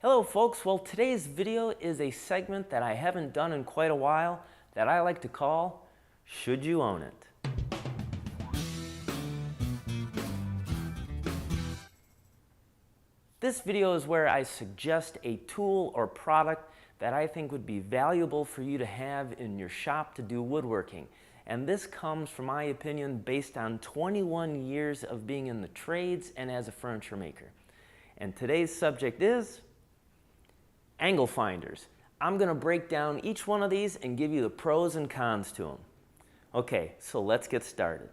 Hello folks, well today's video is a segment that I haven't done in quite a while that I like to call Should You Own It? This video is where I suggest a tool or product that I think would be valuable for you to have in your shop to do woodworking. And this comes, from my opinion, based on 21 years of being in the trades and as a furniture maker. And today's subject is angle finders. I'm going to break down each one of these and give you the pros and cons to them. Okay, so let's get started.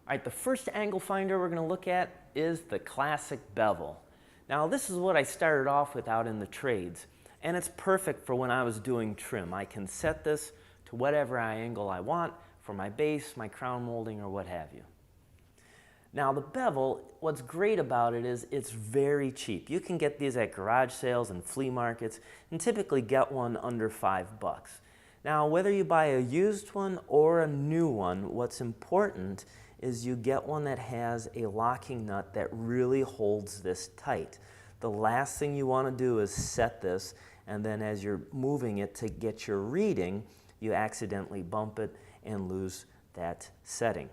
All right, the first angle finder we're going to look at is the classic bevel. Now this is what I started off with out in the trades, and it's perfect for when I was doing trim. I can set this to whatever angle I want for my base, my crown molding, or what have you. Now the bevel, what's great about it is it's very cheap. You can get these at garage sales and flea markets and typically get one under $5. Now whether you buy a used one or a new one, what's important is you get one that has a locking nut that really holds this tight. The last thing you want to do is set this, and then as you're moving it to get your reading, you accidentally bump it and lose that setting.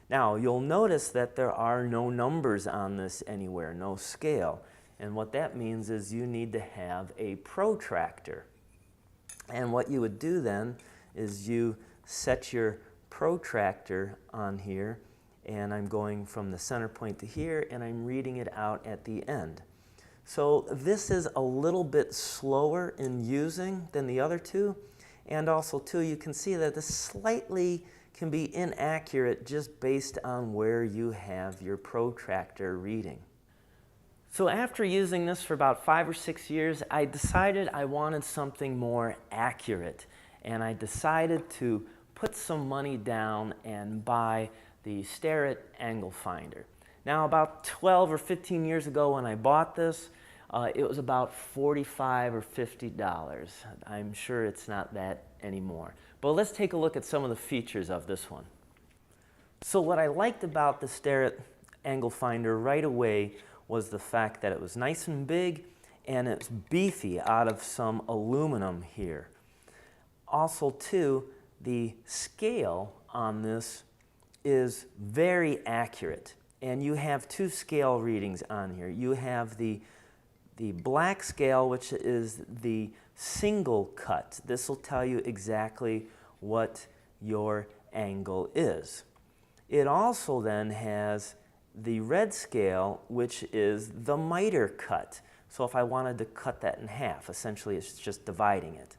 Now you'll notice that there are no numbers on this anywhere, no scale. And what that means is you need to have a protractor. And what you would do then is you set your protractor on here, and I'm going from the center point to here, and I'm reading it out at the end. So this is a little bit slower in using than the other two, and also too you can see that this slightly can be inaccurate just based on where you have your protractor reading. So after using this for about 5 or 6 years, I decided I wanted something more accurate, and I decided to put some money down and buy the Starrett angle finder. Now about 12 or 15 years ago when I bought this, it was about $45 or $50. I'm sure it's not that anymore. But let's take a look at some of the features of this one. So what I liked about the Starrett angle finder right away was the fact that it was nice and big and it's beefy out of some aluminum here. Also too, the scale on this is very accurate, and you have two scale readings on here. You have the black scale, which is the single cut. This will tell you exactly what your angle is. It also then has the red scale, which is the miter cut. So if I wanted to cut that in half, essentially it's just dividing it.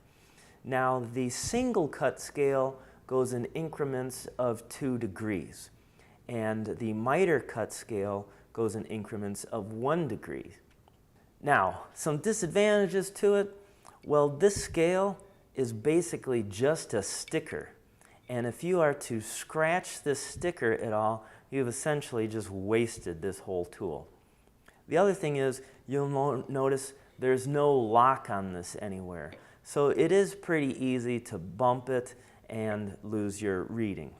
Now the single cut scale goes in increments of 2 degrees, and the miter cut scale goes in increments of 1 degree. Now, some disadvantages to it. Well, this scale is basically just a sticker, and if you are to scratch this sticker at all, you've essentially just wasted this whole tool. The other thing is, you'll notice there's no lock on this anywhere, so it is pretty easy to bump it and lose your reading.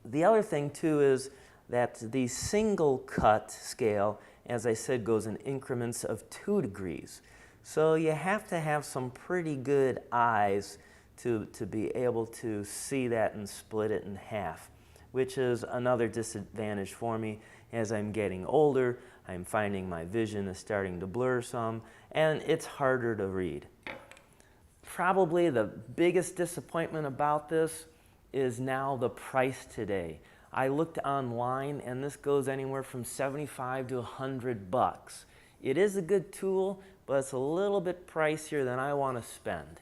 The other thing too is that the single cut scale, as I said, goes in increments of 2 degrees. So you have to have some pretty good eyes to be able to see that and split it in half, which is another disadvantage for me. As I'm getting older, I'm finding my vision is starting to blur some, and it's harder to read. Probably the biggest disappointment about this is now the price today. I looked online and this goes anywhere from $75 to $100. It is a good tool, but it's a little bit pricier than I want to spend.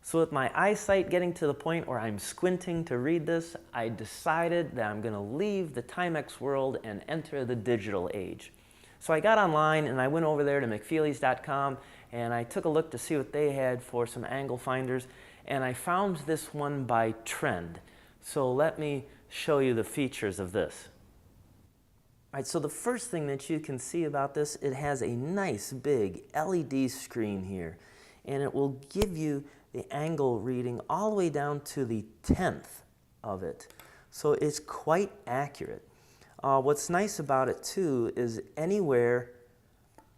So with my eyesight getting to the point where I'm squinting to read this, I decided that I'm going to leave the Timex world and enter the digital age. So I got online and I went over there to McFeely's.com and I took a look to see what they had for some angle finders, and I found this one by Trend. So let me show you the features of this. All right, so the first thing that you can see about this, it has a nice big LED screen here, and it will give you the angle reading all the way down to the 10th of it. So it's quite accurate. What's nice about it too is anywhere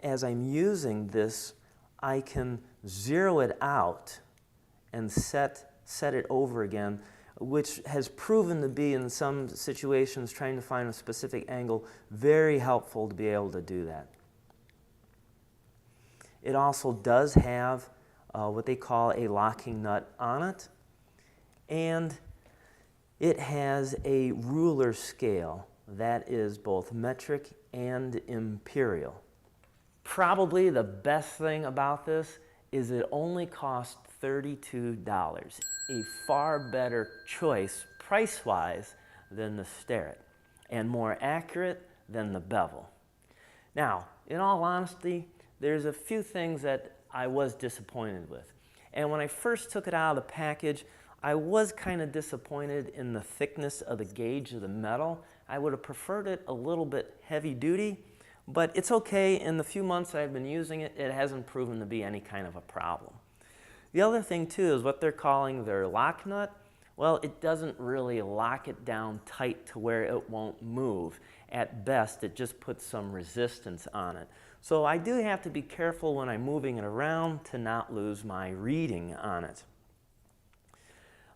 as I'm using this, I can zero it out and set it over again, which has proven to be, in some situations, trying to find a specific angle, very helpful to be able to do that. It also does have what they call a locking nut on it, and it has a ruler scale that is both metric and imperial. Probably the best thing about this is it only costs $32, a far better choice price-wise than the Starrett, and more accurate than the bevel. Now, in all honesty, there's a few things that I was disappointed with. And when I first took it out of the package, I was kind of disappointed in the thickness of the gauge of the metal. I would have preferred it a little bit heavy duty, but it's okay. In the few months I've been using it, it hasn't proven to be any kind of a problem. The other thing too is what they're calling their lock nut. Well, it doesn't really lock it down tight to where it won't move. At best, it just puts some resistance on it. So I do have to be careful when I'm moving it around to not lose my reading on it.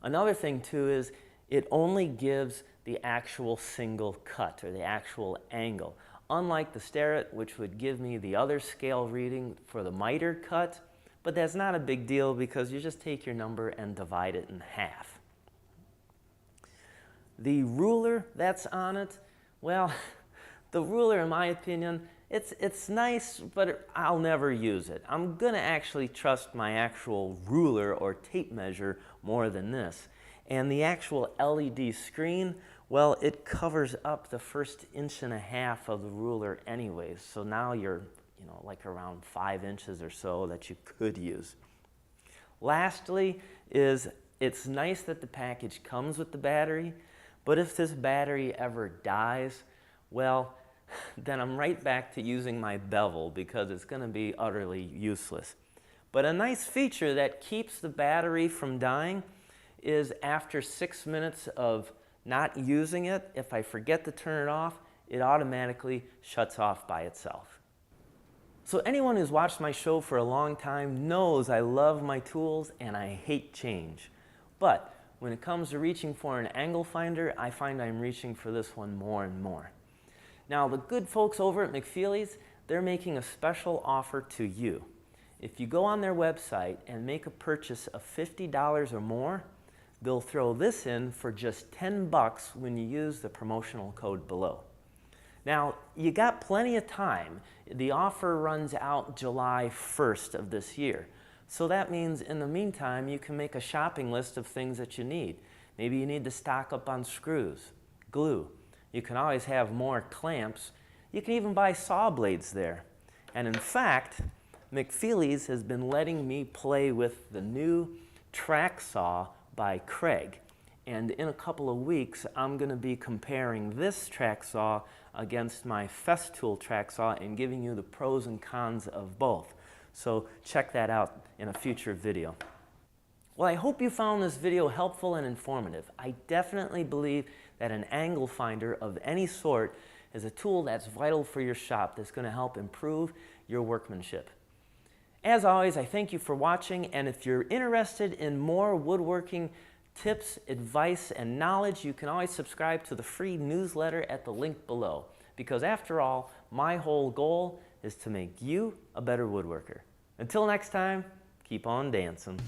Another thing too is it only gives the actual single cut, or the actual angle. Unlike the Starrett, which would give me the other scale reading for the miter cut, but that's not a big deal because you just take your number and divide it in half. The ruler that's on it, well, the ruler, in my opinion, it's nice, but I'll never use it. I'm gonna actually trust my actual ruler or tape measure more than this. And the actual LED screen, well, it covers up the first 1.5 inches of the ruler anyways. So now you're, like around 5 inches or so that you could use. Lastly is it's nice that the package comes with the battery, but if this battery ever dies, well, then I'm right back to using my bevel because it's going to be utterly useless. But a nice feature that keeps the battery from dying is after 6 minutes of not using it, if I forget to turn it off, it automatically shuts off by itself. So anyone who's watched my show for a long time knows I love my tools and I hate change. But when it comes to reaching for an angle finder, I find I'm reaching for this one more and more. Now, the good folks over at McFeely's, they're making a special offer to you. If you go on their website and make a purchase of $50 or more, they'll throw this in for just $10 when you use the promotional code below. Now, you got plenty of time. The offer runs out July 1st of this year. So that means in the meantime, you can make a shopping list of things that you need. Maybe you need to stock up on screws, glue. You can always have more clamps. You can even buy saw blades there. And in fact, McFeely's has been letting me play with the new track saw by Craig. And in a couple of weeks, I'm going to be comparing this track saw against my Festool track saw and giving you the pros and cons of both. So check that out in a future video. Well, I hope you found this video helpful and informative. I definitely believe that an angle finder of any sort is a tool that's vital for your shop that's going to help improve your workmanship. As always, I thank you for watching, and if you're interested in more woodworking tips, advice, and knowledge, you can always subscribe to the free newsletter at the link below. Because after all, my whole goal is to make you a better woodworker. Until next time, keep on dancing.